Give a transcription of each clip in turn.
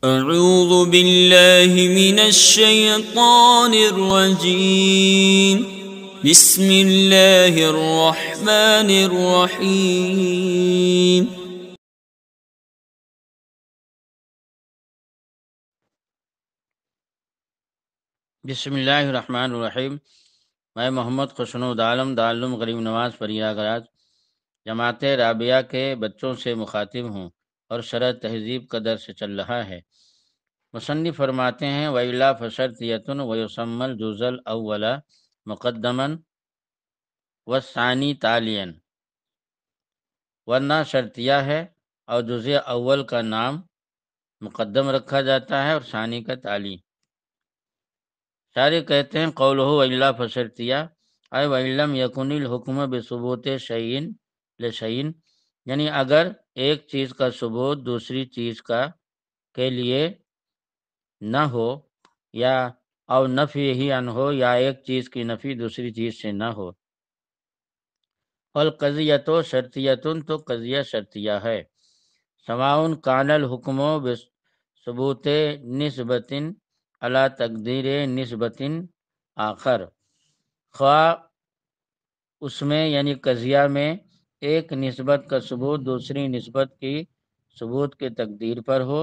اعوذ باللہ من الشیطان الرجیم بسم اللہ الرحمن الرحیم بسم اللہ الرحمن الرحیم۔ میں محمد خشنود عالم دارالعلوم غریب نواز پریاگراج جماعت رابعہ کے بچوں سے مخاطب ہوں اور شرح تہذیب کا درس چل رہا ہے۔ مصنف فرماتے ہیں وَإِلَّا فَشَرْطِيَّةٌ وَيُسَمَّى الْجُزْءُ الْأَوَّلَ مُقَدَّمًا وَالثَّانِي تَالِيًا، ورنہ شرطیہ ہے اور جزء اول کا نام مقدم رکھا جاتا ہے اور ثانی کا تالی۔ شارح کہتے ہیں قولہ وَإِلَّا فَشَرْطِيَّةٌ اے وَإِن لَّمْ يَكُنِ الْحُكْمُ بِثُبُوتِ شَيْءٍ لِشَيْءٍ، یعنی اگر ایک چیز کا ثبوت دوسری چیز کے لیے نہ ہو، یا او نفی ہی ان ہو، یا ایک چیز کی نفی دوسری چیز سے نہ ہو۔ والقضیۃ شرطیۃ، تو قضیہ شرطیہ ہے۔ سواء کان الحکم بثبوت نسبۃ علی تقدیر نسبۃ آخر، خواہ اس میں یعنی قضیہ میں ایک نسبت کا ثبوت دوسری نسبت کی ثبوت کے تقدیر پر ہو،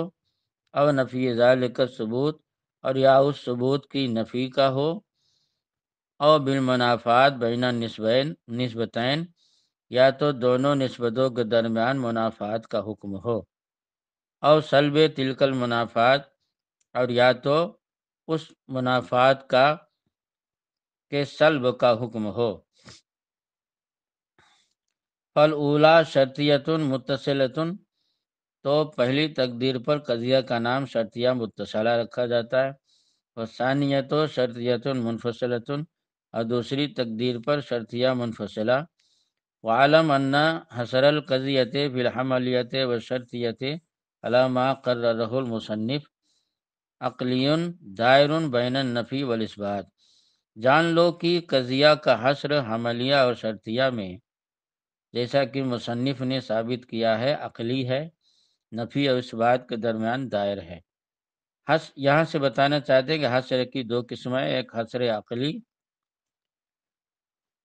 او نفی ذالک ثبوت، اور یا اس ثبوت کی نفی کا ہو، او بالمنافات بین نسبتین، یا تو دونوں نسبتوں کے درمیان منافات کا حکم ہو، او سلب تلک المنافات، اور یا تو اس منافات کے سلب کا حکم ہو۔ فالاولی شرطیۃ متصلۃ، تو پہلی تقدیر پر قضیہ کا نام شرطیہ متصلہ رکھا جاتا ہے۔ والثانیۃ شرطیۃ منفصلۃ، اور دوسری تقدیر پر شرطیہ منفصلہ۔ وعلم ان حصر القضیۃ فی الحملیۃ والشرطیۃ علی ما قررہ المصنف عقلی دائر بین النفی والاثبات، جان لو کہ قضیہ کا حصر حملیہ اور شرطیہ میں جیسا کہ مصنف نے ثابت کیا ہے عقلی ہے، نفی اور اثبات کے درمیان دائر ہے۔ یہاں سے بتانا چاہتے ہیں کہ حصر کی دو قسمیں، ایک حصر عقلی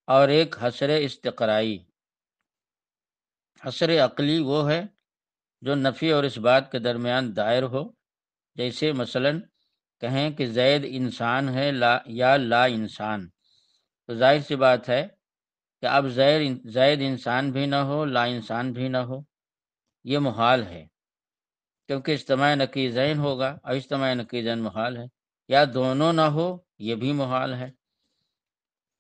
اور ایک حصر استقرائی۔ حصر عقلی وہ ہے جو نفی اور اثبات کے درمیان دائر ہو، جیسے مثلا کہیں کہ زید انسان ہے یا لا انسان، تو ظاہر سی بات ہے کہ اب زید انسان بھی نہ ہو، لا انسان بھی نہ ہو، یہ محال ہے، کیونکہ اجتماع نقیضین ہوگا اور اجتماع نقیضین محال ہے۔ یا دونوں نہ ہو، یہ بھی محال ہے،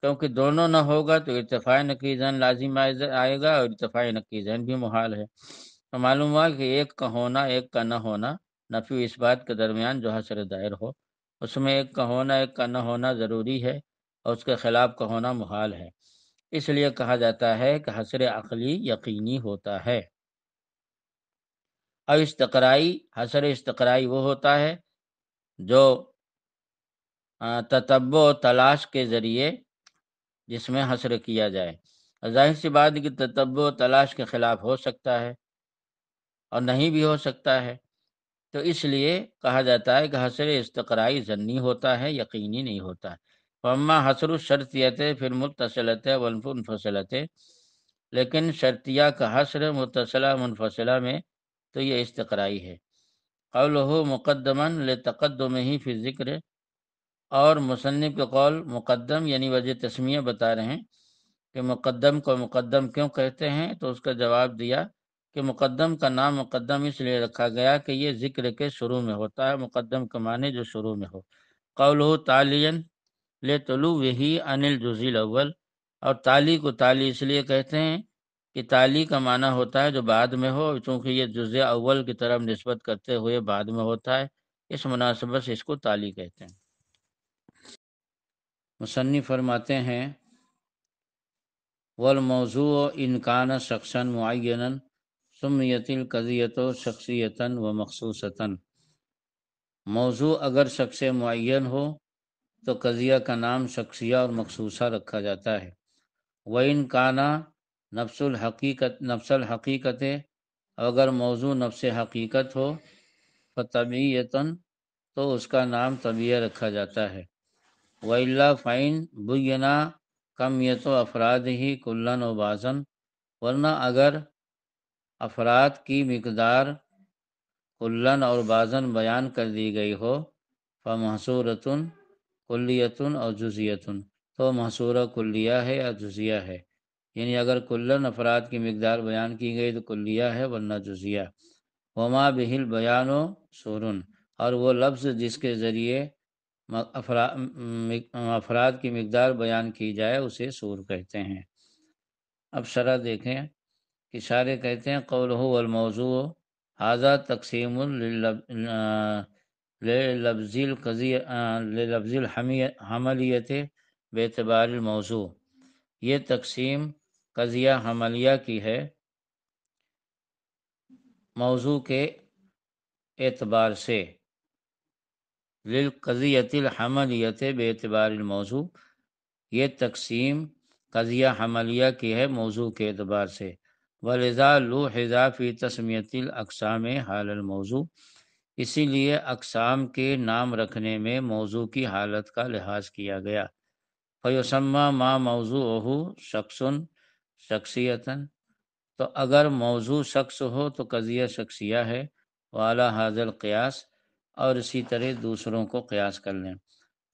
کیونکہ دونوں نہ ہوگا تو ارتفاع نقیضین لازم آئے گا اور ارتفاع نقیضین بھی محال ہے۔ تو معلوم ہوا کہ ایک کا ہونا ایک کا نہ ہونا، نفی و اثبات کے درمیان جو حصر دائر ہو، اس میں ایک کا ہونا ایک کا نہ ہونا ضروری ہے اور اس کے خلاف کا ہونا محال ہے، اس لیے کہا جاتا ہے کہ حصر عقلی یقینی ہوتا ہے۔ اور حصر استقرائی وہ ہوتا ہے جو تتبع و تلاش کے ذریعے جس میں حصر کیا جائے۔ ظاہر سی بات ہے کہ تتبع و تلاش کے خلاف ہو سکتا ہے اور نہیں بھی ہو سکتا ہے، تو اس لیے کہا جاتا ہے کہ حصر استقرائی ظنی ہوتا ہے، یقینی نہیں ہوتا ہے۔ فاما حصر الشرطیۃ فی المتصلۃ والمنفصلۃ، لیکن شرطیہ کا حصر متصلہ منفصلہ میں تو یہ استقرائی ہے۔ قولہ مقدما لتقدمہ فی الذکر، اور مصنف کے قول مقدم یعنی وجہ تسمیہ بتا رہے ہیں کہ مقدم کو مقدم کیوں کہتے ہیں، تو اس کا جواب دیا کہ مقدم کا نام مقدم اس لیے رکھا گیا کہ یہ ذکر کے شروع میں ہوتا ہے، مقدم کا معنی جو شروع میں ہو۔ قولہ تالیا لطلوعہ عن الجزء الاول، اور تالی کو تالی اس لیے کہتے ہیں کہ تالی کا معنی ہوتا ہے جو بعد میں ہو، چونکہ یہ جزء اول کی طرف نسبت کرتے ہوئے بعد میں ہوتا ہے، اس مناسبت سے اس کو تالی کہتے ہیں۔ مصنف فرماتے ہیں والموضوع ان کان شخصا معینا سمیت القضیۃ شخصیۃ و مخصوصۃ، موضوع اگر شخص معین ہو تو قضیہ کا نام شخصیہ اور مخصوصہ رکھا جاتا ہے۔ وَإِن كَانَ نفس الحقیقت، اگر موضوع نفس حقیقت ہو فتبیتن تو اس کا نام طبیعہ رکھا جاتا ہے۔ وَإِلَّا فَإِن بُيِّنَا کمیت و افراد ہی کلن و بازن، ورنہ اگر افراد کی مقدار کلن اور بازن بیان کر دی گئی ہو، فمحصورتن کلیتن اور جزیتن، تو محصورہ کلیہ ہے یا جزیہ ہے، یعنی اگر کلن افراد کی مقدار بیان کی گئی تو کلیہ ہے ورنہ جزیہ۔ وما بہ البیان و سورن، اور وہ لفظ جس کے ذریعے افراد کی مقدار بیان کی جائے اسے سور کہتے ہیں۔ اب شرح دیکھیں کہ شارح کہتے ہیں قولہ والموضوع ھذا تقسیم للفظ الحملیت باعتبار الموضوع، یہ تقسیم قضیہ حملیہ کی ہے موضوع کے اعتبار سے، للقضیۃ الحملیت باعتبار الموضوع، یہ تقسیم قضیہ حملیہ کی ہے موضوع کے اعتبار سے۔ ولذا لوحظ فی تسمیۃ الاقسام حال الموضوع، اسی لیے اقسام کے نام رکھنے میں موضوع کی حالت کا لحاظ کیا گیا۔ فیسمى ما موضوعہ شخص شخصیتاً، تو اگر موضوع شخص ہو تو قضیہ شخصیہ ہے۔ وعلی ھذا القیاس، اور اسی طرح دوسروں کو قیاس کر لیں۔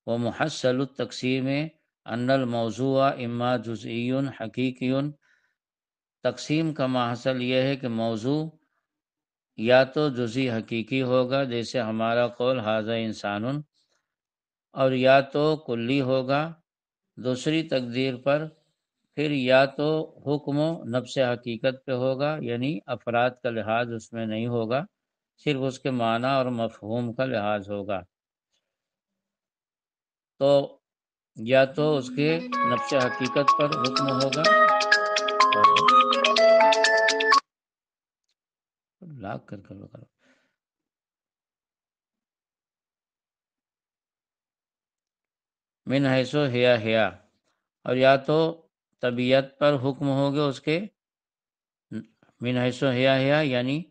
ومحصل التقسیم ان الموضوع اما جزئی حقیقی، تقسیم کا محصل یہ ہے کہ موضوع یا تو جزئی حقیقی ہوگا جیسے ہمارا قول ھذا انسان، اور یا تو کلی ہوگا دوسری تقدیر پر، پھر یا تو حکم و نفس حقیقت پہ ہوگا، یعنی افراد کا لحاظ اس میں نہیں ہوگا، صرف اس کے معنی اور مفہوم کا لحاظ ہوگا، تو یا تو اس کے نفس حقیقت پر حکم ہوگا، لاک کر کرو من حیث حیا، اور یا تو طبیعت پر حکم ہوگا اس کے من حیث حیا یعنی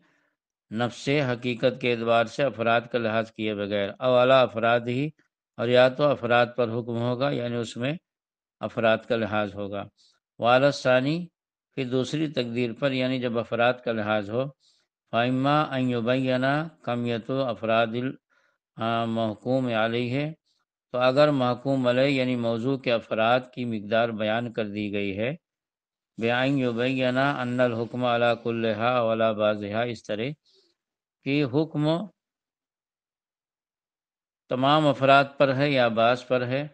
نفس حقیقت کے اعتبار سے افراد کا لحاظ کیے بغیر، او اعلیٰ افراد ہی، اور یا تو افراد پر حکم ہوگا یعنی اس میں افراد کا لحاظ ہوگا۔ وعلی ثانی، پھر دوسری تقدیر پر یعنی جب افراد کا لحاظ ہو، فإما ان یبین کمیت افراد المحکوم علیہ، تو اگر محکوم علیہ یعنی موضوع کے افراد کی مقدار بیان کر دی گئی ہے، بأن یبین ان الحکم علی کلھا ولا بعضھا، اس طرح کہ حکم تمام افراد پر ہے یا بعض پر ہے،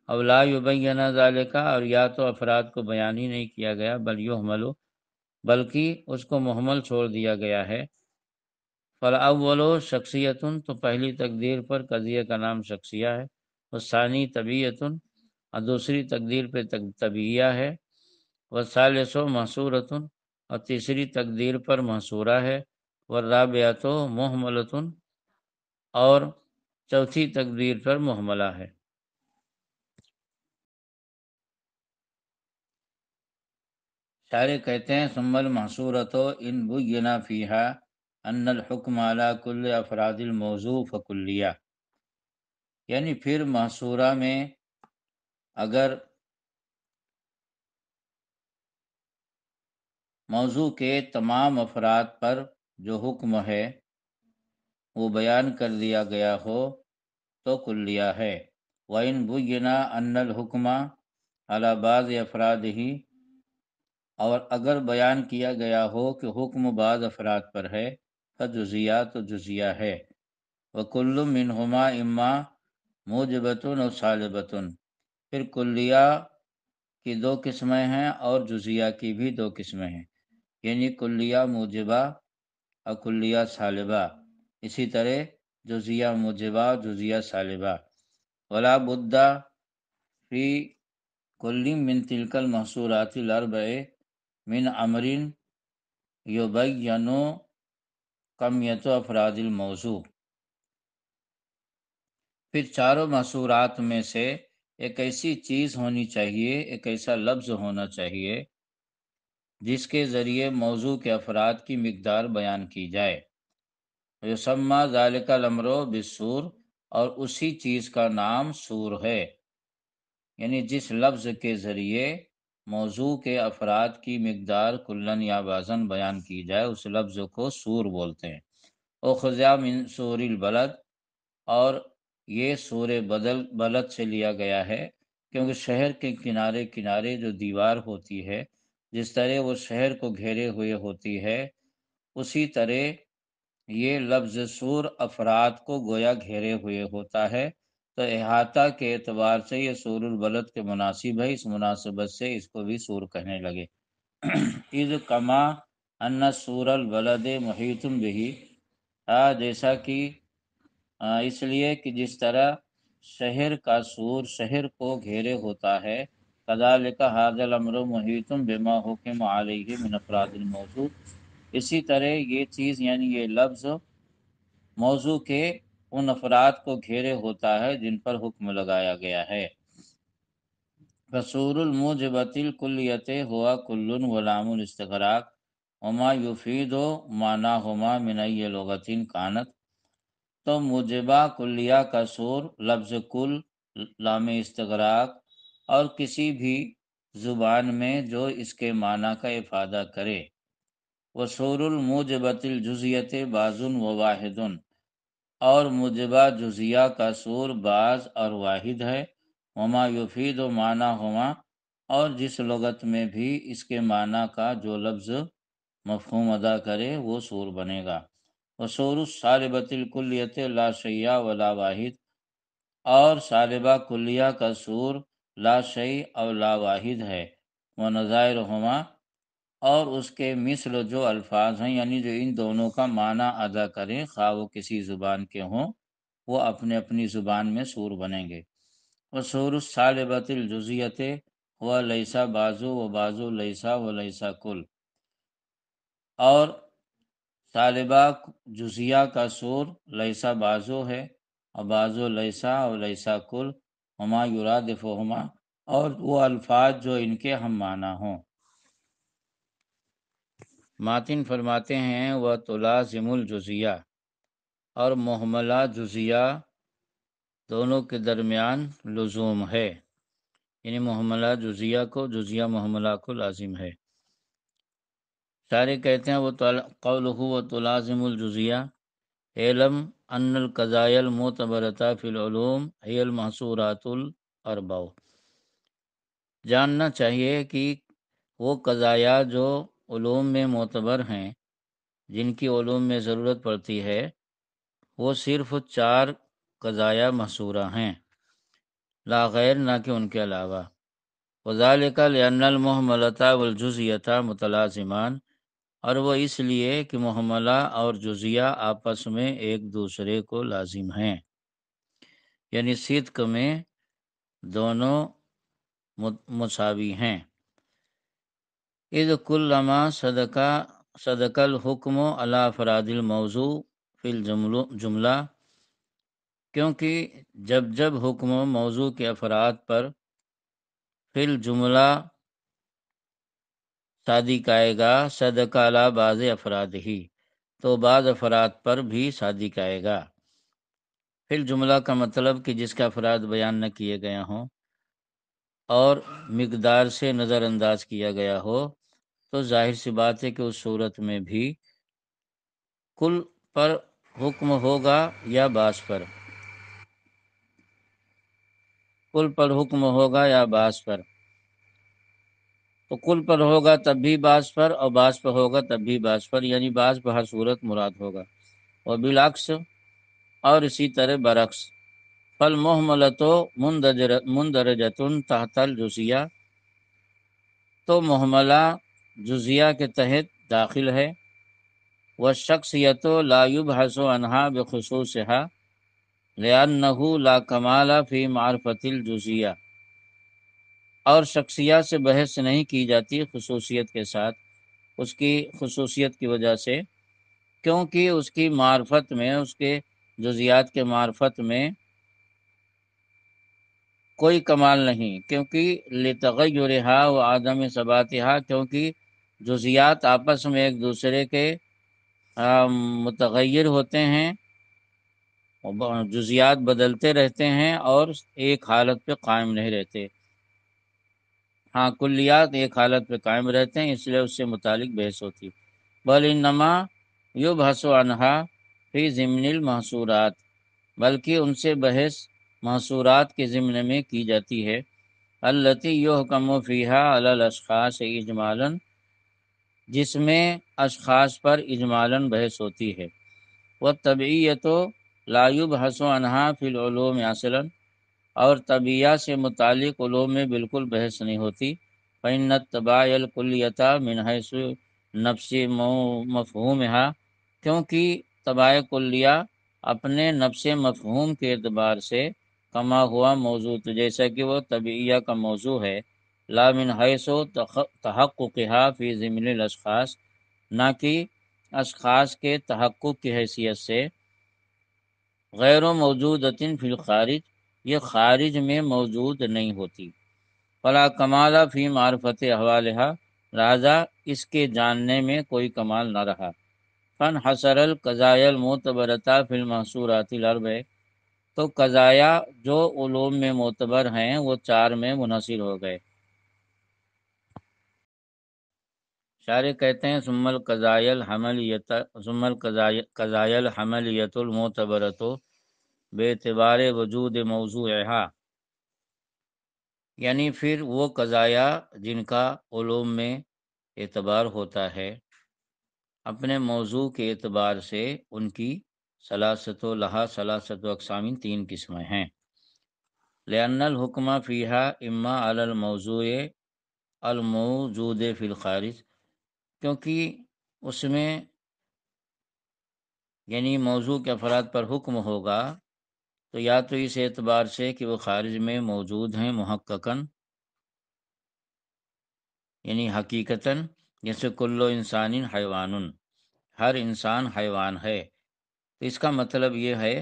او لا یبین ذالک، اور یا تو افراد کو بیان ہی نہیں کیا گیا، بل یحمل، بلکہ اس کو محمل چھوڑ دیا گیا ہے۔ فالاول شخصیت، تو پہلی تقدیر پر قضیہ کا نام شخصیہ ہے، والثانی طبیعت، اور دوسری تقدیر پہ طبیعیہ ہے، والثالث محصورۃ، اور تیسری تقدیر پر محصورہ ہے، والرابعۃ محملۃ، اور چوتھی تقدیر پر محملہ ہے۔ شارح کہتے ہیں ثم المحصورۃ ان بین فیہا ان الحکم علی کل افراد الموضوع فکلیہ، یعنی پھر محصورہ میں اگر موضوع کے تمام افراد پر جو حکم ہے وہ بیان کر دیا گیا ہو تو کلیہ ہے۔ وَإِن بُيِّنَ أَنَّ الْحُكْمَ عَلَى بَعْضِ أَفْرَادِهِ، اور اگر بیان کیا گیا ہو کہ حکم بعض افراد پر ہے، فجزیہ تو جزیہ ہے۔ وَكُلُّ مِنْهُمَا إِمَّا مُوجِبَةٌ أَوْ سَالِبَةٌ، پھر کلیہ کی دو قسمیں ہیں اور جزیہ کی بھی دو قسمیں ہیں، یعنی کلیہ موجبہ اور کلیہ سالبہ، اسی طرح جزیہ موجبہ جزیہ سالبہ۔ ولا بد فی کل من تلک المحصورات الاربع من امر یبین کمیت افراد الموضوع، پھر چاروں محصورات میں سے ایک ایسی چیز ہونی چاہیے، ایک ایسا لفظ ہونا چاہیے جس کے ذریعے موضوع کے افراد کی مقدار بیان کی جائے۔ یسمى ذلك الامر بالسور، اور اسی چیز کا نام سور ہے، یعنی جس لفظ کے ذریعے موضوع کے افراد کی مقدار کلن یا بعضاً بیان کی جائے اس لفظ کو سور بولتے ہیں۔ اخذ من سور البلد، اور یہ سور بلد سے لیا گیا ہے، کیونکہ شہر کے کنارے کنارے جو دیوار ہوتی ہے، جس طرح وہ شہر کو گھیرے ہوئے ہوتی ہے، اسی طرح یہ لفظ سور افراد کو گویا گھیرے ہوئے ہوتا ہے، تو احاطہ کے اعتبار سے یہ سور البلد کے مناسب ہے، اس مناسبت سے اس کو بھی سور کہنے لگے۔ اذ کما ان سور البلد محیط بہی، جیسا کہ اس لیے کہ جس طرح شہر کا سور شہر کو گھیرے ہوتا ہے، کذالک ھذا الامر محیط بما حکم علیہ من افراد الموضوع، اسی طرح یہ چیز یعنی یہ لفظ موضوع کے ان افراد کو گھیرے ہوتا ہے جن پر حکم لگایا گیا ہے۔ فسور الموجبۃ الکلیۃ ہوا کل غلام الاستغراق وما یفید معناہما من ای لغۃ کانت، تو موجبہ کلیہ کا سور لفظ کل، لام استغراق، اور کسی بھی زبان میں جو اس کے معنی کا افادہ کرے۔ وسور الموجبۃ الجزیۃ بعض و واحد، اور موجبہ جزیہ کا سور بعض اور واحد ہے۔ وما یفید معناہما، اور جس لغت میں بھی اس کے معنی کا جو لفظ مفہوم ادا کرے وہ سور بنے گا۔ وسور السالبۃ الکلیۃ لا شیء ولا واحد، اور سالبہ کلیہ کا سور لا شیء اور لا واحد ہے۔ ونظائرہما، اور اس کے مثل جو الفاظ ہیں، یعنی جو ان دونوں کا معنی ادا کریں خواہ وہ کسی زبان کے ہوں، وہ اپنے اپنی زبان میں سور بنیں گے۔ وسور السالبۃ الجزیۃ ہوا لیسا بعضو و بعضو لیسا و لیسا کل، اور سالبہ جزیہ کا سور لیسا بعضو ہے اور بعضو لیسا اور لیسا کل، وما یرادفہما، اور وہ الفاظ جو ان کے ہم معنی ہوں۔ ماتن فرماتے ہیں وہ تلازم الجزیہ، اور محملہ جزیہ دونوں کے درمیان لزوم ہے، یعنی محملہ جزیہ کو جزیہ محملہ کو لازم ہے۔ سارے کہتے ہیں وہ قولہ و تلازم الجزیہ علم ان القضایا المعتبرۃ فی العلوم ہی المحصورات الاربع، جاننا چاہیے کہ وہ قضایا جو علوم میں معتبر ہیں، جن کی علوم میں ضرورت پڑتی ہے، وہ صرف 4 قضایا محصورہ ہیں، لا غیر، نہ کہ ان کے علاوہ۔ وذالک لأن المحملۃ والجزیۃ متلازمان، اور وہ اس لیے کہ محملہ اور جزیہ آپس میں ایک دوسرے کو لازم ہیں، یعنی صدق میں دونوں مساوی ہیں۔ اذ کلما صدق الحکم علی افراد الموضوع فی الجملہ، کیونکہ جب جب حکم موضوع کے افراد پر فی الجملہ صادق آئے گا، صدق علی بعض افراد ہی، تو بعض افراد پر بھی صادق آئے گا۔ فی الجملہ کا مطلب کہ جس کا افراد بیان نہ کیے گئے ہوں اور مقدار سے نظر انداز کیا گیا ہو، تو ظاہر سی بات ہے کہ اس صورت میں بھی کل پر حکم ہوگا یا بعض پر، کل پر حکم ہوگا یا بعض پر۔ تو کل پر ہوگا تب بھی بعض پر، اور بعض پر ہوگا تب بھی بعض پر، یعنی بعض بہر صورت مراد ہوگا۔ اور بالعکس، اور اسی طرح برعکس، فالمحملۃ مندرجۃ تحت الجزیہ، تو محملہ جزیہ کے تحت داخل ہے۔ والشخصیۃ لا یبحث عنہا بخصوصھا لأنہ لا کمال فی معرفت الجزیہ، اور شخصیت سے بحث نہیں کی جاتی خصوصیت کے ساتھ، اس کی خصوصیت کی وجہ سے، کیونکہ اس کی معرفت میں، اس کے جزیات کے معرفت میں کوئی کمال نہیں، کیونکہ لتغیرھا وعدم ثباتھا، کیونکہ جزیات آپس میں ایک دوسرے کے متغیر ہوتے ہیں، جزیات بدلتے رہتے ہیں اور ایک حالت پہ قائم نہیں رہتے۔ ہاں، کلیات ایک حالت پہ قائم رہتے ہیں، اس لیے اس سے متعلق بحث ہوتی۔ بل انما یبحث عنہا فی ضمن المحصورات، بلکہ ان سے بحث محصورات کے ضمن میں کی جاتی ہے، التی یحکم فیہا علی الاشخاص اجمالا، جس میں اشخاص پر اجمالاً بحث ہوتی ہے۔ والطبعیۃ لا یبحث عنہا فی العلوم اصلاً، اور طبیعہ سے متعلق علوم میں بالکل بحث نہیں ہوتی۔ فإن الطباع الکلیۃ من حیث نفس مفہومها، کیونکہ طباع کلیہ اپنے نفس مفہوم کے اعتبار سے کما ہوا موضوع، تو جیسا کہ وہ طبیعیہ کا موضوع ہے، لا من حیث تحققها فی ضمن الاشخاص، نہ کہ اشخاص کے تحقق کی حیثیت سے، غیر موجودۃ فی الخارج، یہ خارج میں موجود نہیں ہوتی۔ فلا کمال فی معرفت احوالها، لہذا اس کے جاننے میں کوئی کمال نہ رہا۔ فن حسر القضایا المعتبرۃ فی المحصورات الاربع، تو قضایا جو علوم میں معتبر ہیں وہ 4 میں منحصر ہو گئے۔ شارح کہتے ہیں ثم القضایا الحملیۃ المعتبرۃ باعتبار وجود موضوعها، یعنی پھر وہ قضایا جن کا علوم میں اعتبار ہوتا ہے اپنے موضوع کے اعتبار سے، ان کی ثلاثۃ اقسام، 3 قسمیں ہیں۔ لأن الحکم فیہا اما علی الموضوع الموجود فی الخارج، کیونکہ اس میں یعنی موضوع کے افراد پر حکم ہوگا تو یا تو اس اعتبار سے کہ وہ خارج میں موجود ہیں محققاً، یعنی حقیقتاً، جیسے کل انسان حیوان، ہر انسان حیوان ہے، تو اس کا مطلب یہ ہے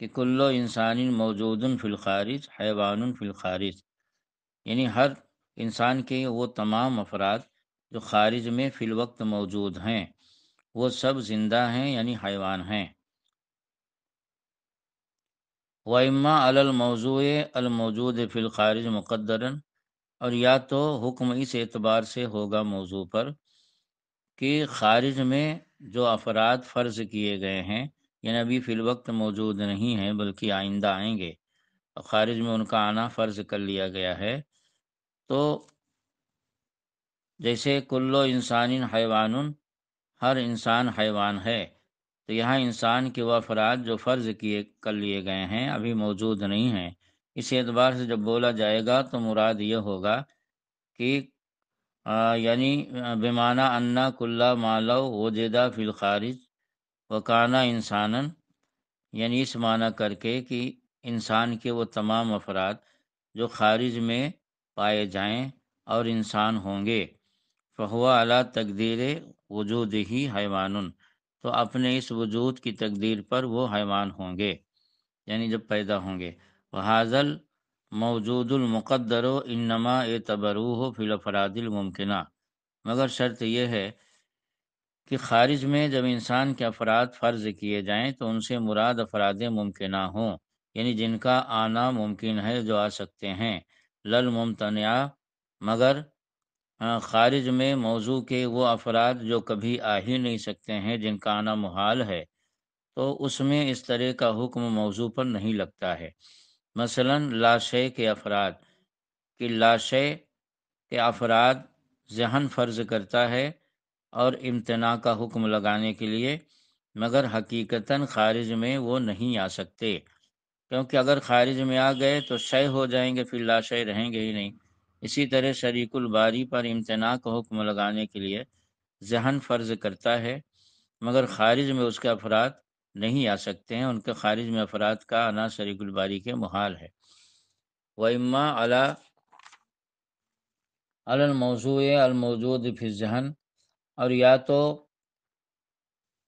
کہ کل انسان موجود فی الخارج حیوان فی الخارج، یعنی ہر انسان کے وہ تمام افراد جو خارج میں فی الوقت موجود ہیں وہ سب زندہ ہیں، یعنی حیوان ہیں۔ وَإِمَّا عَلَى الْمَوْضُوعِ الْمَوْجُودِ فِي الْخَارِجِ مُقَدَّرًا، اور یا تو حکم اس اعتبار سے ہوگا موضوع پر کہ خارج میں جو افراد فرض کیے گئے ہیں، یعنی ابھی فی الوقت موجود نہیں ہیں بلکہ آئندہ آئیں گے، اور خارج میں ان کا آنا فرض کر لیا گیا ہے، تو جیسے کل انسان حیوان، ہر انسان حیوان ہے، تو یہاں انسان کے وہ افراد جو فرض کر لیے گئے ہیں ابھی موجود نہیں ہیں، اس اعتبار سے جب بولا جائے گا تو مراد یہ ہوگا کہ یعنی بمعنی انا کل ما لو وجد فی الخارج وکانا انسانن، یعنی اس معنی کر کے کہ انسان کے وہ تمام افراد جو خارج میں پائے جائیں اور انسان ہوں گے، فہو علی تقدیر وجود ہی حیوان، تو اپنے اس وجود کی تقدیر پر وہ حیوان ہوں گے، یعنی جب پیدا ہوں گے۔ وحاذل موجود المقدر انما اعتبروہ فی الافراد الممکنہ، مگر شرط یہ ہے کہ خارج میں جب انسان کے افراد فرض کیے جائیں تو ان سے مراد افراد ممکنہ ہوں، یعنی جن کا آنا ممکن ہے، جو آ سکتے ہیں، لل ممتنع، مگر خارج میں موضوع کے وہ افراد جو کبھی آ ہی نہیں سکتے ہیں، جن کا آنا محال ہے، تو اس میں اس طرح کا حکم موضوع پر نہیں لگتا ہے۔ مثلا لاشے کے افراد، کہ لاشے کے افراد ذہن فرض کرتا ہے اور امتناع کا حکم لگانے کے لیے، مگر حقیقتاً خارج میں وہ نہیں آ سکتے، کیونکہ اگر خارج میں آ گئے تو شے ہو جائیں گے، پھر لاشے رہیں گے ہی نہیں۔ اسی طرح شریک الباری پر امتناع کا حکم لگانے کے لیے ذہن فرض کرتا ہے، مگر خارج میں اس کے افراد نہیں آ سکتے ہیں، ان کے خارج میں افراد کا آنا شریک الباری کے محال ہے۔ وَإِمَّا عَلَى الموضوع الموجود فی الذہن، اور یا تو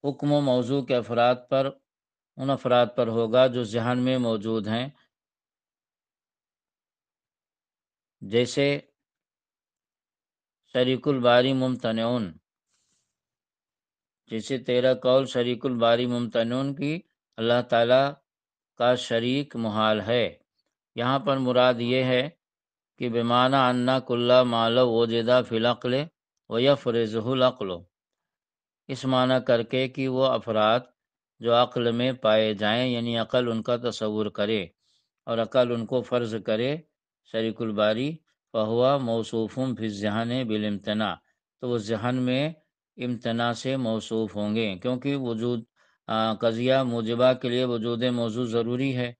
حکم و موضوع کے افراد پر، ان افراد پر ہوگا جو ذہن میں موجود ہیں، جیسے شریک الباری ممتنعون، جیسے تیرا قول شریک الباری ممتنون کی اللہ تعالیٰ کا شریک محال ہے، یہاں پر مراد یہ ہے کہ بمعنی انا کلا مالو وجدہ فی العقل ویفرزہ العقل، اس معنی کر کے کہ وہ افراد جو عقل میں پائے جائیں، یعنی عقل ان کا تصور کرے اور عقل ان کو فرض کرے شریک الباری، فہوا موصوف فی الذہن بالامتناع، تو وہ ذہن میں امتناع سے موصوف ہوں گے، کیونکہ وجود قضیہ موجبہ کے لیے وجود موضوع ضروری ہے،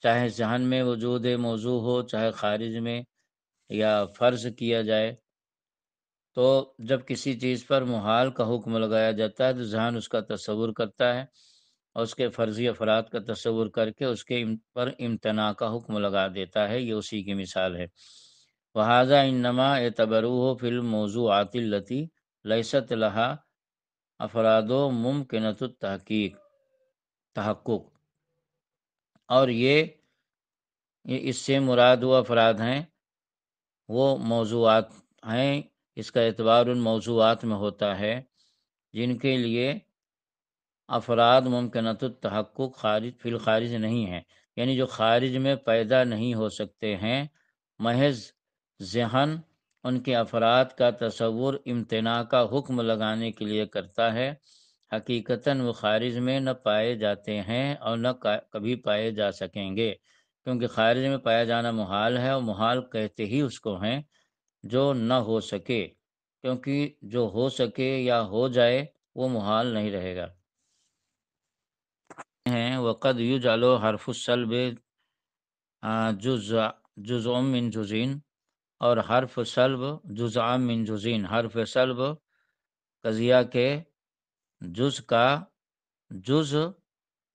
چاہے ذہن میں وجود موضوع ہو چاہے خارج میں یا فرض کیا جائے۔ تو جب کسی چیز پر محال کا حکم لگایا جاتا ہے تو ذہن اس کا تصور کرتا ہے اور اس کے فرضی افراد کا تصور کر کے اس کے پر امتناع کا حکم لگا دیتا ہے، یہ اسی کی مثال ہے۔ وہذا انما اعتبروہ فی الموضوعات التی لیست لہا افراد ممکنۃ تحقق، اور یہ اس سے مراد وہ افراد ہیں، وہ موضوعات ہیں، اس کا اعتبار ان موضوعات میں ہوتا ہے جن کے لیے افراد ممکنۃ التحقق خارج فی الخارج نہیں ہیں، یعنی جو خارج میں پیدا نہیں ہو سکتے ہیں، محض ذہن ان کے افراد کا تصور امتناع کا حکم لگانے کے لیے کرتا ہے، حقیقتاً وہ خارج میں نہ پائے جاتے ہیں اور نہ کبھی پائے جا سکیں گے، کیونکہ خارج میں پایا جانا محال ہے، اور محال کہتے ہی اس کو ہیں جو نہ ہو سکے، کیونکہ جو ہو سکے یا ہو جائے وہ محال نہیں رہے گا۔ ہیں وقد یجعل حرف السلب جزء من جزین، اور حرف سلب جزء من جزین، حرف سلب قضیہ کے جز کا جز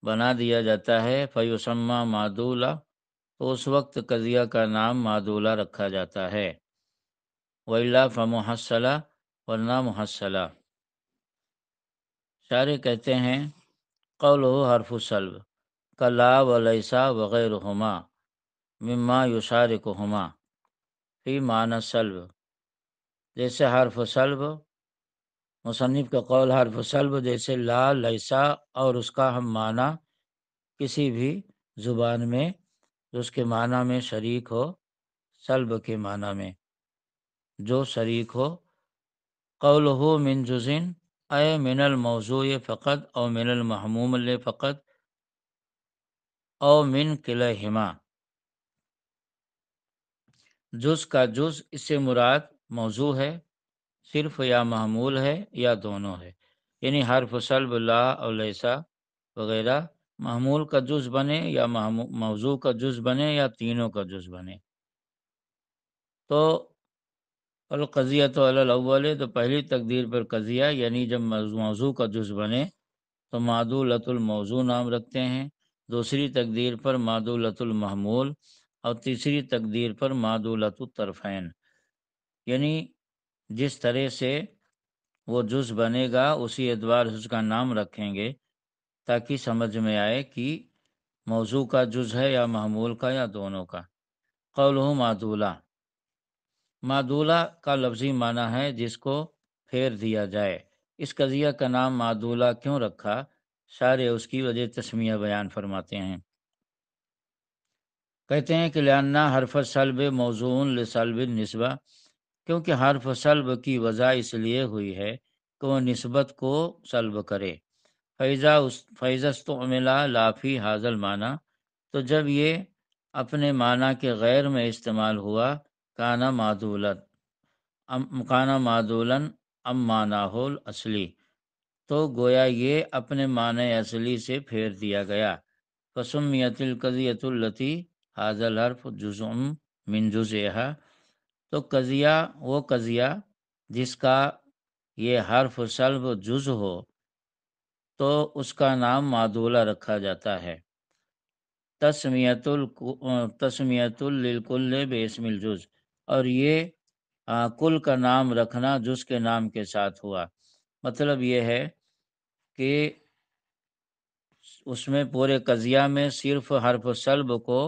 بنا دیا جاتا ہے، فیسمى معدولہ، تو اس وقت قضیہ کا نام معدولہ رکھا جاتا ہے، وإلا فمحصلہ، ورنہ محصلہ۔ شارح کہتے ہیں قولہ حرف السلب کلا ولیسا وغیرہما مما یشارکہما فی معنی سلب، جیسے حرف سلب، مصنف کا قول حرف سلب جیسے لا، لیسا اور اس کا ہم معنی کسی بھی زبان میں جو اس کے معنی میں شریک ہو، سلب کے معنی میں جو شریک ہو، قولہ من جزء اے من الموضوع فقط او من المحمول فقط او من کلہما، جز کا جز اس سے مراد موضوع ہے صرف یا محمول ہے یا دونوں ہے، یعنی حرف سلب لا اور لیسا وغیرہ محمول کا جز بنے یا موضوع کا جز بنے یا تینوں کا جز بنے۔ تو القضیۃ علی الاول، تو پہلی تقدیر پر قضیہ یعنی جب موضوع کا جز بنے تو معدولۃ الموضوع نام رکھتے ہیں، دوسری تقدیر پر معدولۃ المحمول، اور تیسری تقدیر پر معدولۃ الطرفین، یعنی جس طرح سے وہ جز بنے گا اسی اعتبار سے اس کا نام رکھیں گے تاکہ سمجھ میں آئے کہ موضوع کا جز ہے یا محمول کا یا دونوں کا۔ قولہ معدولہ، معدولہ کا لفظی معنی ہے جس کو پھیر دیا جائے۔ اس قضیہ کا نام معدولہ کیوں رکھا؟ شارح اس کی وجہ تسمیہ بیان فرماتے ہیں، کہتے ہیں کہ لأن حرف سلب موضوع لسلب النسبہ، کیونکہ حرف سلب کی وضع اس لیے ہوئی ہے کہ وہ نسبت کو سلب کرے، فَإِذَا اسْتُعْمِلَ لَا فِي هَذَا الْمَعْنَى، تو جب یہ اپنے معنی کے غیر میں استعمال ہوا، کانا معدولاً ام معناہ الاصلی، تو گویا یہ اپنے معنی اصلی سے پھیر دیا گیا، فسمیت القضیۃ التی ھذا الحرف جزء من جزئھا، تو وہ قضیہ جس کا یہ حرف سلب جز ہو تو اس کا نام معدولہ رکھا جاتا ہے، تسمیت للکل باسم الجز، اور یہ کل کا نام رکھنا جز کے نام کے ساتھ ہوا، مطلب یہ ہے کہ اس میں پورے قضیہ میں صرف حرف سلب کو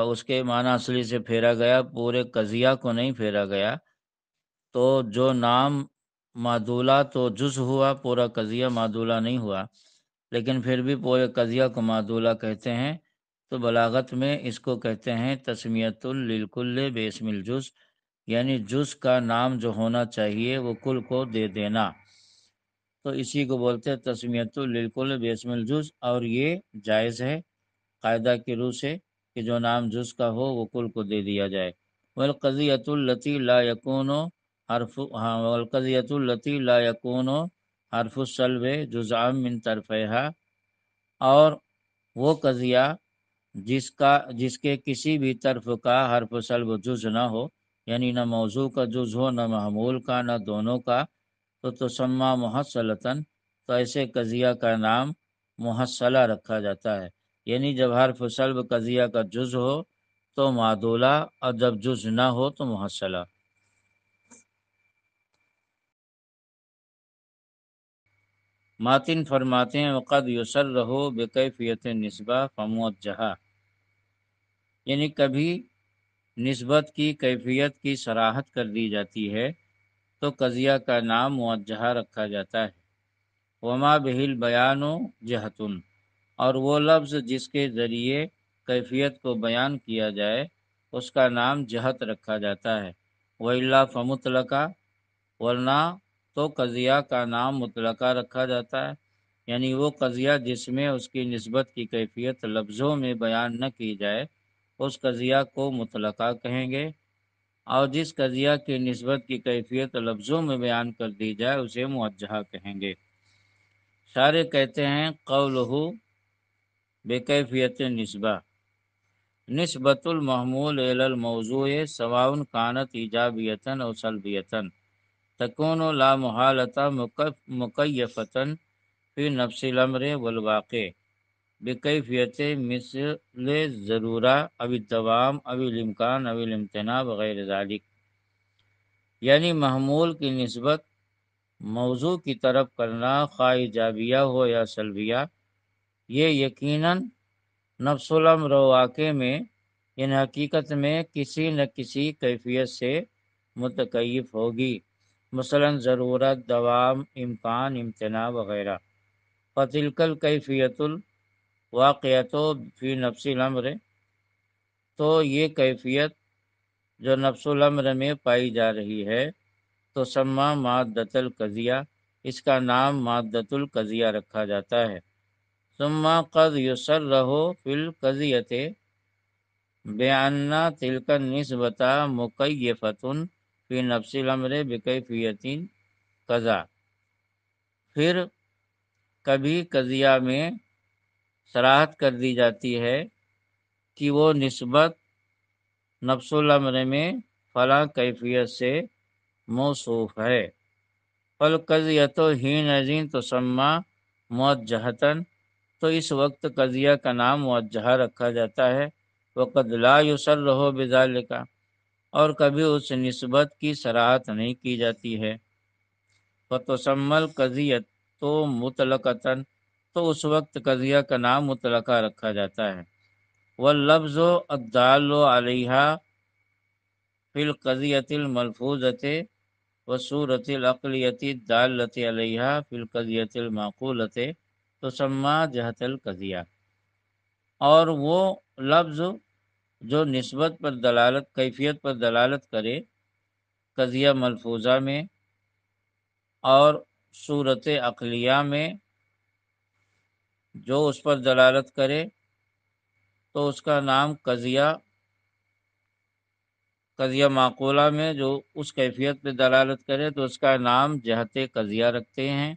اس کے معنی اصلی سے پھیرا گیا، پورے قضیہ کو نہیں پھیرا گیا، تو جو نام معدولہ تو جز ہوا، پورا قضیہ معدولہ نہیں ہوا، لیکن پھر بھی پورے قضیہ کو معدولہ کہتے ہیں۔ تو بلاغت میں اس کو کہتے ہیں تسمیۃ للکل باسم الجز، یعنی جز کا نام جو ہونا چاہیے وہ کل کو دے دینا، تو اسی کو بولتے ہیں تسمیۃ للکل باسم الجز، اور یہ جائز ہے قاعدہ کی روح سے کہ جو نام جز کا ہو وہ کل کو دے دیا جائے۔ والقضیۃ التی لا یکون والقضیۃ التی لا یکون حرف السلب جزءا من طرفیہا، اور وہ قضیہ جس کے کسی بھی طرف کا حرف سلب جز نہ ہو، یعنی نہ موضوع کا جز ہو، نہ محمول کا، نہ دونوں کا، تو تسمى محصلتاً، تو ایسے قضیہ کا نام محصلہ رکھا جاتا ہے، یعنی جب حرف سلب قضیہ کا جز ہو تو معدولہ، اور جب جز نہ ہو تو محصلہ۔ ماتن فرماتے ہیں وقد یسرہ بکیفیت نسبہ فموجہہ، یعنی کبھی نسبت کی کیفیت کی صراحت کر دی جاتی ہے تو قضیہ کا نام موجہہ رکھا جاتا ہے۔ وما بہل بیان و جہتن، اور وہ لفظ جس کے ذریعے کیفیت کو بیان کیا جائے اس کا نام جہت رکھا جاتا ہے۔ وَإِلَّا فَمُطْلَقًا، ورنہ تو قضیہ کا نام مطلقہ رکھا جاتا ہے، یعنی وہ قضیہ جس میں اس کی نسبت کی کیفیت لفظوں میں بیان نہ کی جائے اس قضیہ کو مطلقہ کہیں گے، اور جس قضیہ کی نسبت کی کیفیت لفظوں میں بیان کر دی جائے اسے موجہہ کہیں گے۔ شارح کہتے ہیں قولہ بکیفیت نسبہ، نسبت المحمول الی الموضوع سواء كانت ایجابیۃ او سلبیۃ تکون لا محالۃ مکیفۃ فی نفس الامر والواقع بکیفیت مثل ضرورہ او الدوام او الامکان او الامتناع وغیر ذلک، یعنی محمول کی نسبت موضوع کی طرف کرنا خواہ ایجابیہ ہو یا سلبیہ، یہ یقیناً نفس الامر و واقع میں، ان حقیقت میں کسی نہ کسی کیفیت سے متکیف ہوگی، مثلا ضرورت، دوام، امکان، امتناع وغیرہ۔ فتلک الکیفیت الواقعۃ فی نفس الامر، تو یہ کیفیت جو نفس الامر میں پائی جا رہی ہے تو سما مادۃ القضیہ، اس کا نام مادۃ القضیہ رکھا جاتا ہے۔ ثم قد یسرہ فی القضیۃ بأن تلک النسبۃ مکیفۃ فی نفس الامر بکیفیت قضا، پھر کبھی قضیہ میں صراحت کر دی جاتی ہے کہ وہ نسبت نفس الامر میں فلاں کیفیت سے موصوف ہے۔ فالقضیۃ حینئذ تسمى موجہۃ، تو اس وقت قضیہ کا نام موجہہ رکھا جاتا ہے۔ وقد لا یسرہ بذلک، اور کبھی اس نسبت کی صراحت نہیں کی جاتی ہے۔ فتسمى القضیۃ مطلقۃ، تو اس وقت قضیہ کا نام مطلقہ رکھا جاتا ہے۔ واللفظ الدال علیہا فی القضیۃ الملفوظۃ والصورۃ العقلیۃ الدالۃ علیہا فی القضیۃ المعقولۃ تسمى جہت القضیہ، اور وہ لفظ جو نسبت پر دلالت، کیفیت پر دلالت کرے قضیہ ملفوظہ میں اور صورت عقلیہ میں، جو اس پر دلالت کرے تو اس کا نام قضیہ معقولہ میں جو اس کیفیت پہ دلالت کرے تو اس کا نام جہت قضیہ رکھتے ہیں۔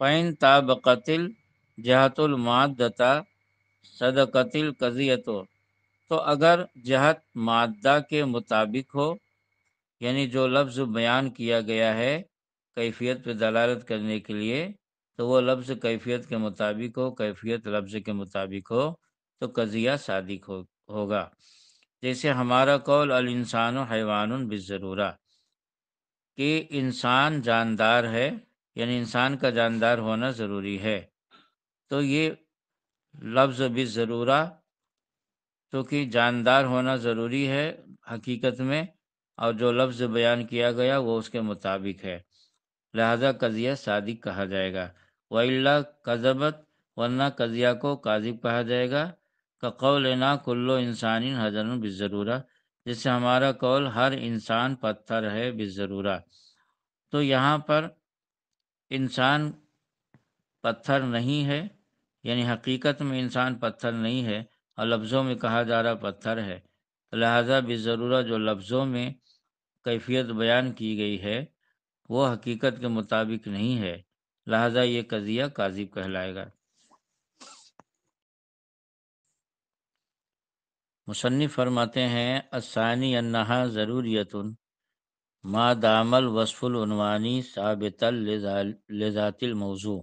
فَإِن طَابَقَتِ الجہۃ المادۃ صدقت القضیۃ، تو اگر جہت مادہ کے مطابق ہو، یعنی جو لفظ بیان کیا گیا ہے کیفیت پہ دلالت کرنے کے لیے تو وہ لفظ کیفیت کے مطابق ہو، کیفیت لفظ کے مطابق ہو تو قضیہ صادق ہوگا۔ جیسے ہمارا قول الانسان حیوان بالضرورہ، کہ انسان جاندار ہے، یعنی انسان کا جاندار ہونا ضروری ہے، تو یہ لفظ بالضرورہ چونکہ جاندار ہونا ضروری ہے حقیقت میں، اور جو لفظ بیان کیا گیا وہ اس کے مطابق ہے۔ لہذا قضیہ صادق کہا جائے گا۔ وَإِلَّا کذبت، ورنہ قضیہ کو کاذب کہا جائے گا۔ کَقَوْلِنَا کُلُّ انسان حجر بالضرورہ، جس سے ہمارا قول ہر انسان پتھر ہے بالضرورہ۔ تو یہاں پر انسان پتھر نہیں ہے، یعنی حقیقت میں انسان پتھر نہیں ہے، اور لفظوں میں کہا جا رہا پتھر ہے، لہذا بالضرورہ جو لفظوں میں کیفیت بیان کی گئی ہے وہ حقیقت کے مطابق نہیں ہے، لہذا یہ قضیہ کاذب کہلائے گا۔ مصنف فرماتے ہیں الثانی انہا ضروریت ما دام الوصف العنوانی ثابتا لذات الموضوع،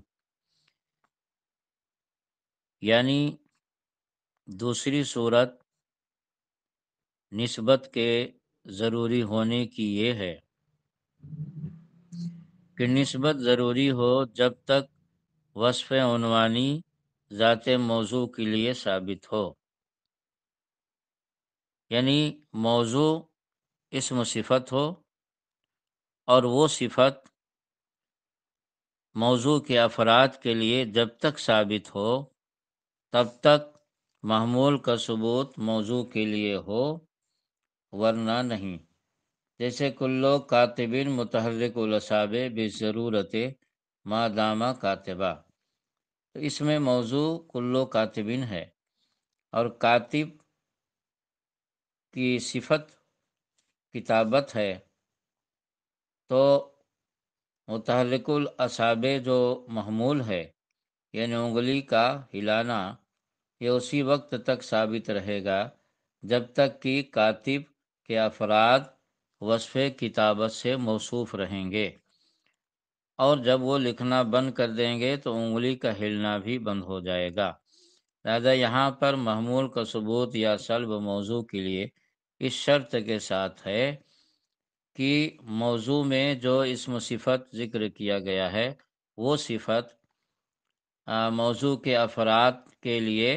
یعنی دوسری صورت نسبت کے ضروری ہونے کی یہ ہے کہ نسبت ضروری ہو جب تک وصف عنوانی ذات موضوع کے لیے ثابت ہو، یعنی موضوع اسم صفت ہو اور وہ صفت موضوع کے افراد کے لیے جب تک ثابت ہو تب تک محمول کا ثبوت موضوع کے لیے ہو، ورنہ نہیں۔ جیسے کلو کاتبین متحرک الاصابع بضرورت ما دامہ کاتبہ، تو اس میں موضوع کلو کاتبین ہے، اور کاتب کی صفت کتابت ہے، تو متحرک الاصابع جو محمول ہے یعنی انگلی کا ہلانا، یہ اسی وقت تک ثابت رہے گا جب تک کہ کاتب کے افراد وصف کتابت سے موصوف رہیں گے، اور جب وہ لکھنا بند کر دیں گے تو انگلی کا ہلنا بھی بند ہو جائے گا۔ لہذا یہاں پر محمول کا ثبوت یا سلب موضوع کے لیے اس شرط کے ساتھ ہے کہ موضوع میں جو اسم صفت ذکر کیا گیا ہے وہ صفت موضوع کے افراد کے لیے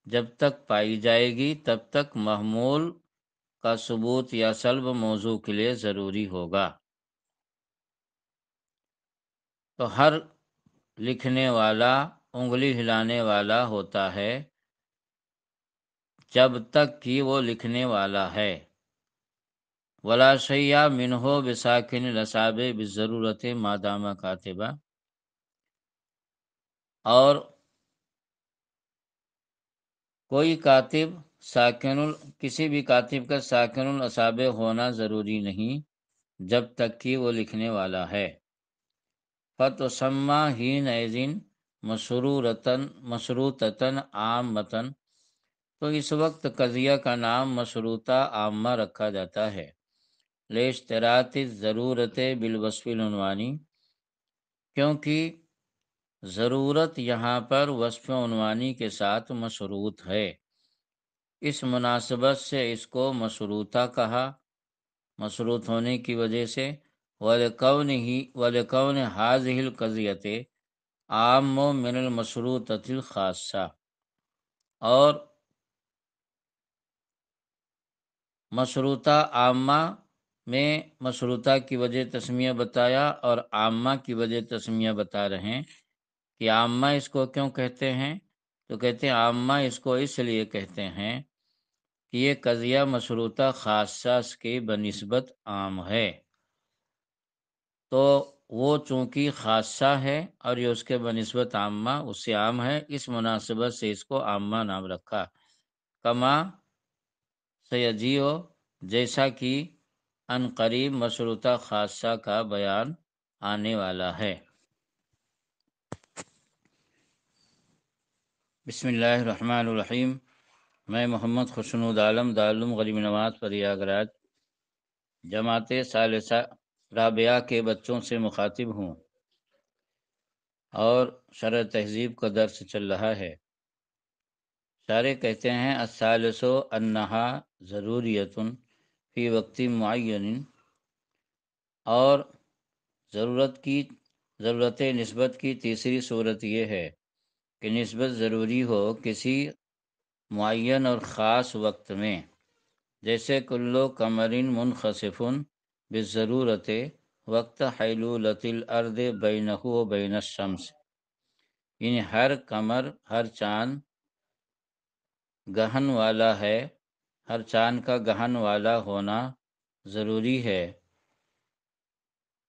جب تک پائی جائے گی تب تک محمول کا ثبوت یا سلب موضوع کے لیے ضروری ہوگا۔ تو ہر لکھنے والا انگلی ہلانے والا ہوتا ہے جب تک کہ وہ لکھنے والا ہے۔ ولا شیء منہ بساکن الاصابع بالضرورت ما دام کاتبہ، اور کوئی کاتب کسی بھی کاتب کا ساکن الاصابع ہونا ضروری نہیں جب تک کہ وہ لکھنے والا ہے۔ فتسمى حینئذ مشروطۃ عامۃ، تو اس وقت قضیہ کا نام مشروطہ عامہ رکھا جاتا ہے، لاشتراط الضرورت بالوصف العنوانی، کیونکہ ضرورت یہاں پر وصف عنوانی کے ساتھ مشروط ہے، اس مناسبت سے اس کو مشروطہ کہا، مشروط ہونے کی وجہ سے۔ وَلِكَوْنِ هَذِهِ الْقَضِيَّةِ عَامٌّ مِّنَ الْمَشْرُوطَةِ الْخَاصَّةِ، اور مشروطہ عامہ میں مشروطہ کی وجہ تسمیہ بتایا اور عامہ کی وجہ تسمیہ بتا رہے ہیں کہ عامہ اس کو کیوں کہتے ہیں، تو کہتے ہیں عامہ اس کو اس لیے کہتے ہیں کہ یہ قضیہ مشروطہ خاصہ کی بنسبت عام ہے، تو وہ چونکہ خاصہ ہے اور یہ اس کے بنسبت عامہ اس سے عام ہے، اس مناسبت سے اس کو عامہ نام رکھا۔ کما سیجیو، جیسا کہ ان قریب مشروطہ خاصہ کا بیان آنے والا ہے۔ بسم اللہ الرحمن الرحیم۔ میں محمد خوشنود عالم دارالعلوم غریب نواز پریاگراج جماعت ثالثہ رابعہ کے بچوں سے مخاطب ہوں، اور شرح تہذیب کا درس چل رہا ہے۔ شارح کہتے ہیں الثالث انہا ضروریت فی وقت معین، اور ضرورت نسبت کی تیسری صورت یہ ہے کہ نسبت ضروری ہو کسی معین اور خاص وقت میں، جیسے کلو قمر منخسف بالضرورت وقت حیلولۃ الارض بینہ و بین الشمس، یعنی ہر قمر، ہر چاند گہن والا ہے، ہر چاند کا گہن والا ہونا ضروری ہے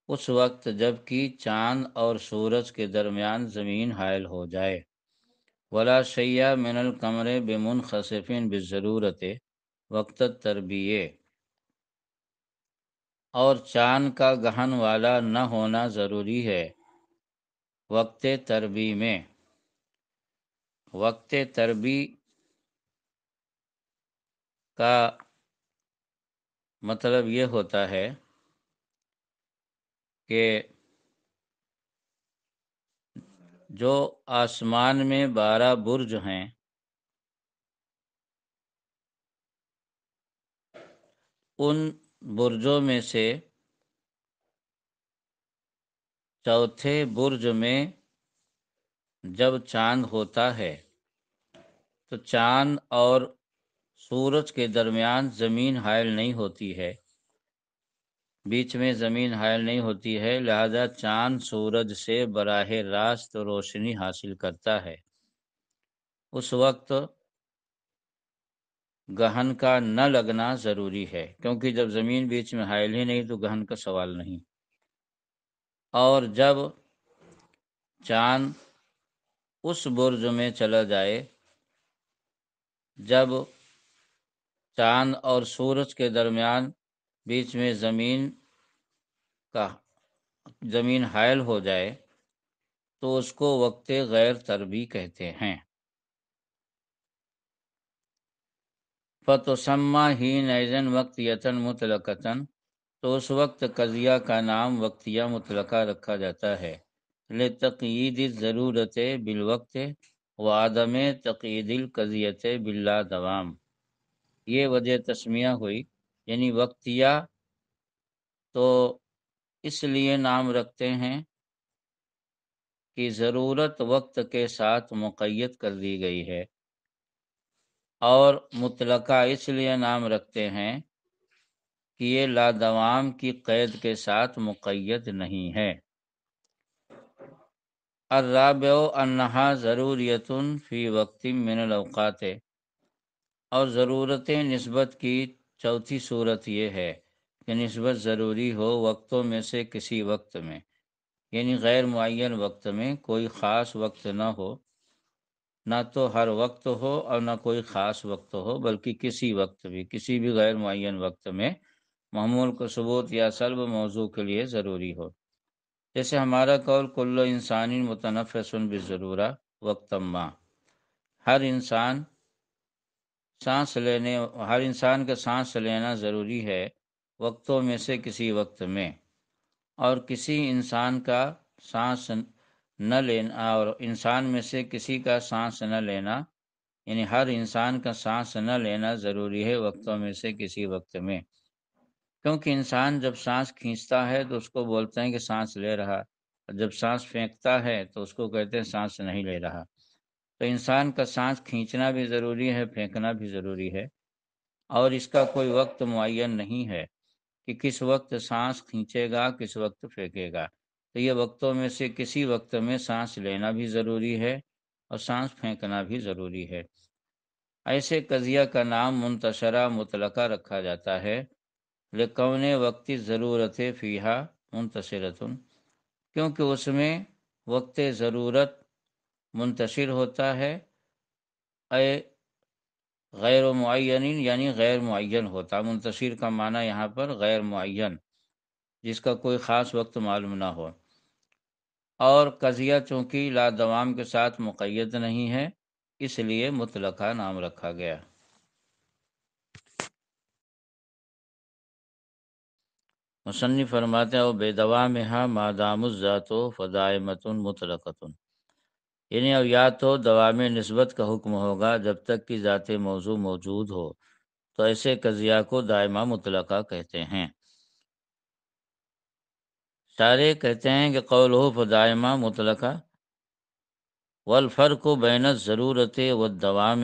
اس وقت جب کہ چاند اور سورج کے درمیان زمین حائل ہو جائے۔ ولا شیء من القمر بمنخسف بالضرورت وقت التربیہ، اور چاند کا گہن والا نہ ہونا ضروری ہے وقت تربی میں۔ وقت تربی کا مطلب یہ ہوتا ہے کہ جو آسمان میں 12 برج ہیں، ان برجوں میں سے چوتھے برج میں جب چاند ہوتا ہے تو چاند اور سورج کے درمیان زمین حائل نہیں ہوتی ہے، بیچ میں زمین حائل نہیں ہوتی ہے، لہذا چاند سورج سے براہ راست روشنی حاصل کرتا ہے۔ اس وقت گہن کا نہ لگنا ضروری ہے، کیونکہ جب زمین بیچ میں حائل ہی نہیں تو گہن کا سوال نہیں۔ اور جب چاند اس برج میں چلا جائے جب چاند اور سورج کے درمیان بیچ میں زمین حائل ہو جائے تو اس کو وقت غیر تربی کہتے ہیں۔ فتسمى حينئذ وقتیۃ مطلقۃ، تو اس وقت قضیہ کا نام وقتیہ مطلقہ رکھا جاتا ہے، لتقیید الضرورت بالوقت وعدم تقیید القضیۃ باللا دوام۔ یہ وجہ تسمیہ ہوئی، یعنی وقتیہ تو اس لیے نام رکھتے ہیں کہ ضرورت وقت کے ساتھ مقید کر دی گئی ہے، اور مطلقہ اس لیے نام رکھتے ہیں کہ یہ لادوام کی قید کے ساتھ مقید نہیں ہے۔ الرابع انہا ضروریۃ فی وقت من الاوقات، اور ضرورت نسبت کی چوتھی صورت یہ ہے کہ نسبت ضروری ہو وقتوں میں سے کسی وقت میں، یعنی غیر معین وقت میں، کوئی خاص وقت نہ ہو، نہ تو ہر وقت ہو اور نہ کوئی خاص وقت ہو، بلکہ کسی وقت بھی، کسی بھی غیر معین وقت میں محمول کو ثبوت یا سلب موضوع کے لیے ضروری ہو۔ جیسے ہمارا قول کل انسان متنفس بالضرورہ وقتا ما، ہر انسان کا سانس لینا ضروری ہے وقتوں میں سے کسی وقت میں، اور کسی انسان کا سانس نہ لینا، اور انسان میں سے کسی کا سانس نہ لینا، یعنی ہر انسان کا سانس نہ لینا ضروری ہے وقتوں میں سے کسی وقت میں، کیونکہ انسان جب سانس کھینچتا ہے تو اس کو بولتے ہیں کہ سانس لے رہا، اور جب سانس پھینکتا ہے تو اس کو کہتے ہیں سانس نہیں لے رہا۔ تو انسان کا سانس کھینچنا بھی ضروری ہے، پھینکنا بھی ضروری ہے، اور اس کا کوئی وقت معین نہیں ہے کہ کس وقت سانس کھینچے گا، کس وقت پھینکے گا۔ تو یہ وقتوں میں سے کسی وقت میں سانس لینا بھی ضروری ہے اور سانس پھینکنا بھی ضروری ہے۔ ایسے قضیہ کا نام منتشرہ مطلقہ رکھا جاتا ہے، لکون وقت ضرورت فیہا منتشرۃ، کیونکہ اس میں وقت ضرورت منتشر ہوتا ہے، اے غیر معین، یعنی غیر معین ہوتا۔ منتشر کا معنی یہاں پر غیر معین، جس کا کوئی خاص وقت معلوم نہ ہو، اور قضیہ چونکہ لادوام کے ساتھ مقید نہیں ہے اس لیے مطلقہ نام رکھا گیا۔ مصنف فرماتے ہیں بے دوامہا ما دام الذات فدائمۃ مطلقۃ، یعنی اب یا تو دوام نسبت کا حکم ہوگا جب تک کہ ذات موضوع موجود ہو، تو ایسے قضیہ کو دائمہ مطلقہ کہتے ہیں۔ شارح کہتے ہیں کہ قولہ فدائمہ مطلقہ، والفرق بین الضرورت والدوام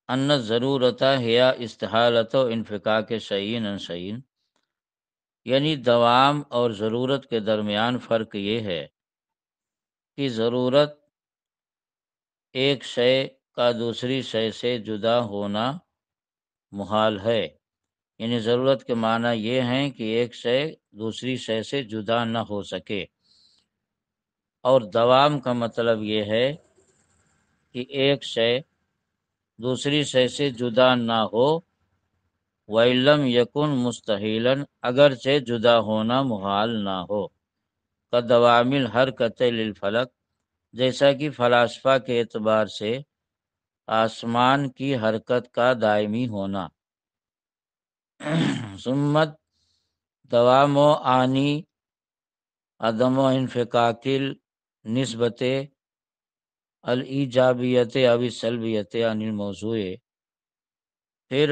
ان الضرورت ہی استحالۃ انفکاک شیء عن شیء، یعنی دوام اور ضرورت کے درمیان فرق یہ ہے کہ ضرورت ایک شے کا دوسری شے سے جدا ہونا محال ہے، یعنی ضرورت کے معنی یہ ہیں کہ ایک شے دوسری شے سے جدا نہ ہو سکے، اور دوام کا مطلب یہ ہے کہ ایک شے دوسری شے سے جدا نہ ہو، وَإِلَّمْ يَكُنْ مُسْتَحِيلًا، اگرچہ جدا ہونا محال نہ ہو، كَدَوَامِ الْحَرْكَةِ لِلْفَلَكِ، جیسا کہ فلاسفہ کے اعتبار سے آسمان کی حرکت کا دائمی ہونا۔ سمت دوام و آنی عدم و انفکاک نسبت الایجابیت او السلبیت عن الموضوع، پھر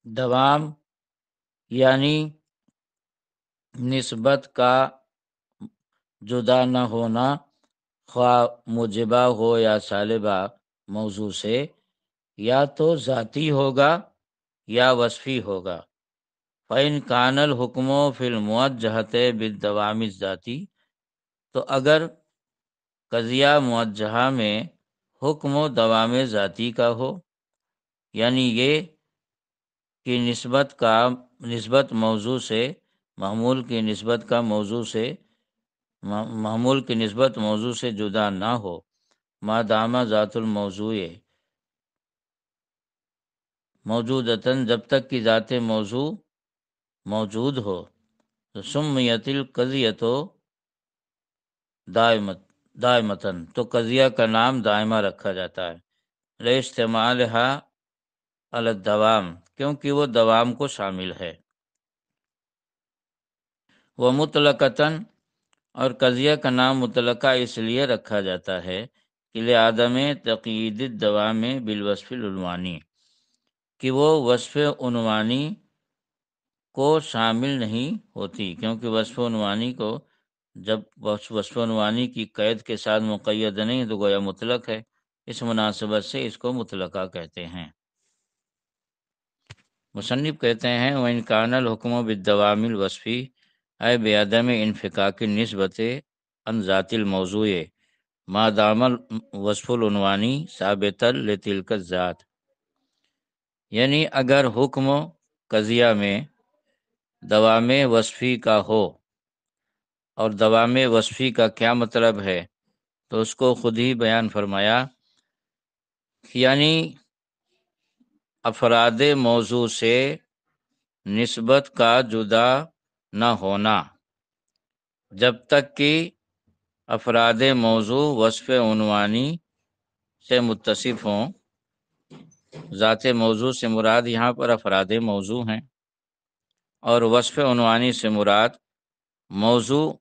دوام یعنی نسبت کا جدا نہ ہونا، خواہ موجبہ ہو یا سالبہ موضوع سے، یا تو ذاتی ہوگا یا وصفی ہوگا۔ فَإِنْ كَانَ الْحُكْمُ فِي الْمُوَجَّهَةِ بِالدَّوَامِ الذَّاتِي، تو اگر قضیہ موجہہ میں حکم و دوام ذاتی کا ہو، یعنی یہ کہ نسبت موضوع سے محمول کی نسبت کا محمول کی نسبت موضوع سے جدا نہ ہو، مادامہ ذات الموضوع موجودتاً، جب تک کہ ذات موضوع موجود ہو، تو سمیت القضیۃ دائمتاً، تو قضیہ کا نام دائمہ رکھا جاتا ہے، لاجتماعها علی الدوام، کیونکہ وہ دوام کو شامل ہے۔ وہ مطلقتاً، اور قضیہ کا نام مطلقہ اس لیے رکھا جاتا ہے کہ لعدم تقیید الدوام بالوصف العنوانی، کہ وہ وصف عنوانی کو شامل نہیں ہوتی، کیونکہ وصف عنوانی کو جب وصف عنوانی کی قید کے ساتھ مقید نہیں تو گویا مطلق ہے، اس مناسبت سے اس کو مطلقہ کہتے ہیں۔ مصنف کہتے ہیں وَإِنْ كَانَ الْحُكْمُ بِالدَّوَامِ الْوَصْفِ أي بعدم انفکاک النسبت عن ذات الموضوع ما دام الوصف العنوانی ثابتا لتلک الذات، یعنی اگر حکم قضیہ میں دوام وصفی کا ہو، اور دوام وصفی کا کیا مطلب ہے تو اس کو خود ہی بیان فرمایا، یعنی افراد موضوع سے نسبت کا جدا نہ ہونا، جب تک کہ افراد موضوع وصف عنوانی سے متصف ہوں۔ ذات موضوع سے مراد یہاں پر افراد موضوع ہیں، اور وصف عنوانی سے مراد موضوع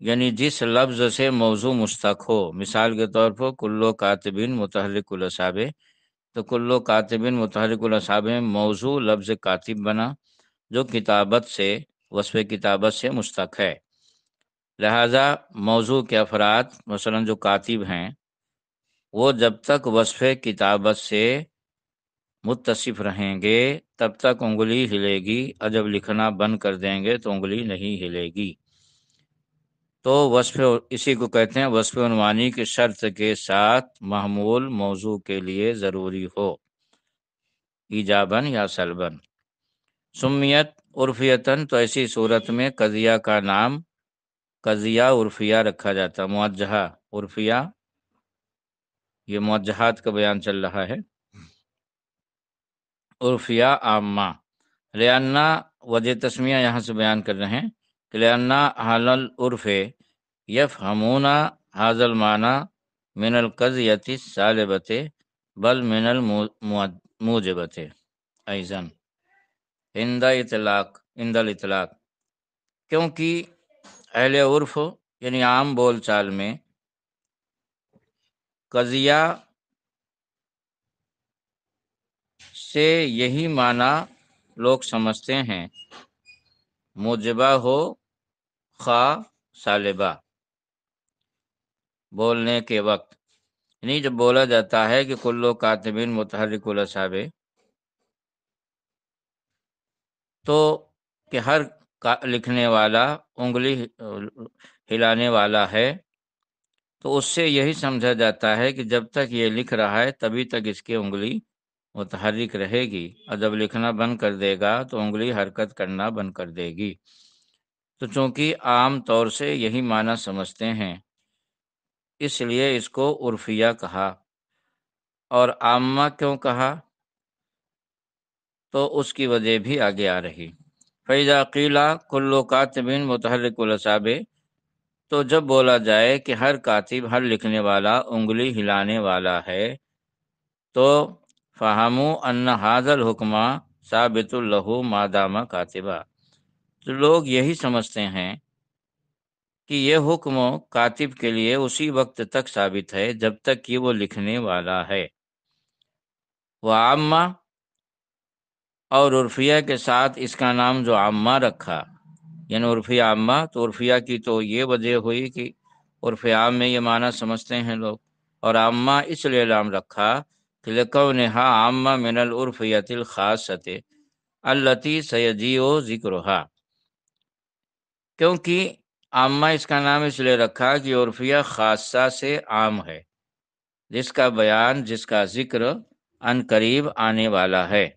یعنی جس لفظ سے موضوع مشتق ہو۔ مثال کے طور پر کلو کاتبین متحرک الاصابع، تو کلو کاتبین متحرک الاصابع میں موضوع لفظ کاتب بنا، جو کتابت سے وصف کتابت سے مشتق ہے، لہذا موضوع کے افراد مثلا جو کاتب ہیں وہ جب تک وصف کتابت سے متصف رہیں گے تب تک انگلی ہلے گی، اور جب لکھنا بند کر دیں گے تو انگلی نہیں ہلے گی۔ تو وصف اسی کو کہتے ہیں وصف عنوانی کی شرط کے ساتھ محمول موضوع کے لیے ضروری ہو، ایجاباً یا سلباً۔ سمیت عرفیتاً، تو ایسی صورت میں قضیہ کا نام قضیہ عرفیہ رکھا جاتا، موجہہ عرفیہ، یہ موجہات کا بیان چل رہا ہے، عرفیہ عامہ، لأنہ وجہ تسمیہ یہاں سے بیان کر رہے ہیں کہ لأنہ اہل العرف یفہمون ھذا المعنی من القضیۃ السالبۃ بل من الموجبۃ ایضا عند الاطلاق، کیونکہ اہل عرف یعنی عام بول چال میں قضیہ سے یہی معنی لوگ سمجھتے ہیں، موجبہ ہو خواہ سالبہ، بولنے کے وقت، یعنی جب بولا جاتا ہے کہ کلو کاتبین متحرک الاصابع، تو کہ ہر لکھنے والا انگلی ہلانے والا ہے، تو اس سے یہی سمجھا جاتا ہے کہ جب تک یہ لکھ رہا ہے تبھی تک اس کی انگلی متحرک رہے گی، اور جب لکھنا بند کر دے گا تو انگلی حرکت کرنا بند کر دے گی۔ تو چونکہ عام طور سے یہی معنی سمجھتے ہیں، اس لیے اس کو عرفیہ کہا۔ اور عامہ کیوں کہا؟ تو اس کی وجہ بھی آگے آ رہی۔ فَإِذَا قِيلَ كُلُّ كَاتِبٍ مُتَحَرِّكُ الْأَصَابِعِ، تو جب بولا جائے کہ ہر کاتب، ہر لکھنے والا انگلی ہلانے والا ہے، تو فَهَمُوا أَنَّ هَذَا الْحُكْمَ ثَابِتٌ لَهُ مَا دَامَ كَاتِبًا، تو لوگ یہی سمجھتے ہیں کہ یہ حکم کاتب کے لیے اسی وقت تک ثابت ہے جب تک کہ وہ لکھنے والا ہے۔ وَعَامَّہ، اور عرفیہ کے ساتھ اس کا نام جو عامہ رکھا، یعنی عرفیہ عامہ، تو عرفیہ کی تو یہ وجہ ہوئی کہ عرف عام میں یہ معنی سمجھتے ہیں لوگ، اور عامہ اس لیے نام رکھا کہ لِکَوْنِہَا عامہ من العرفیۃ الخاصۃ التی سیجیء ذکرھا، کیونکہ عامہ اس کا نام اس لیے رکھا کہ عرفیہ خاصہ سے عام ہے، جس کا بیان، جس کا ذکر عن قریب آنے والا ہے۔